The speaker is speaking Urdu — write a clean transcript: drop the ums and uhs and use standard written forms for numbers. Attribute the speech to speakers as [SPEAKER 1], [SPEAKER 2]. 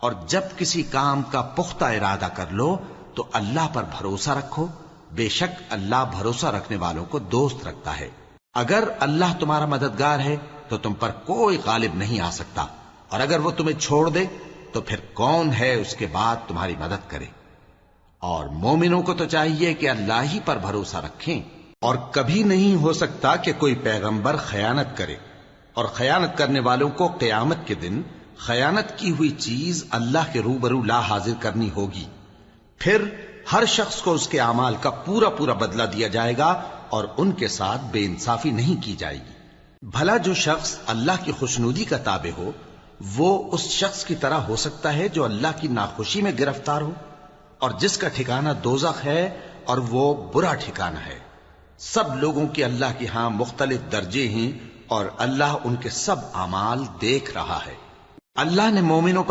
[SPEAKER 1] اور جب کسی کام کا پختہ ارادہ کر لو تو اللہ پر بھروسہ رکھو، بے شک اللہ بھروسہ رکھنے والوں کو دوست رکھتا ہے۔ اگر اللہ تمہارا مددگار ہے تو تم پر کوئی غالب نہیں آ سکتا، اور اگر وہ تمہیں چھوڑ دے تو پھر کون ہے اس کے بعد تمہاری مدد کرے۔ اور مومنوں کو تو چاہیے کہ اللہ ہی پر بھروسہ رکھیں، اور کبھی نہیں ہو سکتا کہ کوئی پیغمبر خیانت کرے، اور خیانت کرنے والوں کو قیامت کے دن خیانت کی ہوئی چیز اللہ کے روبرو لا حاضر کرنی ہوگی، پھر ہر شخص کو اس کے اعمال کا پورا پورا بدلہ دیا جائے گا، اور ان کے ساتھ بے انصافی نہیں کی جائے گی۔ بھلا جو شخص اللہ کی خوشنودی کا تابع ہو وہ اس شخص کی طرح ہو سکتا ہے جو اللہ کی ناخوشی میں گرفتار ہو، اور جس کا ٹھکانہ دوزخ ہے اور وہ برا ٹھکانہ ہے۔ سب لوگوں کے اللہ کے ہاں مختلف درجے ہیں، اور اللہ ان کے سب اعمال دیکھ رہا ہے۔ اللہ نے مومنوں پر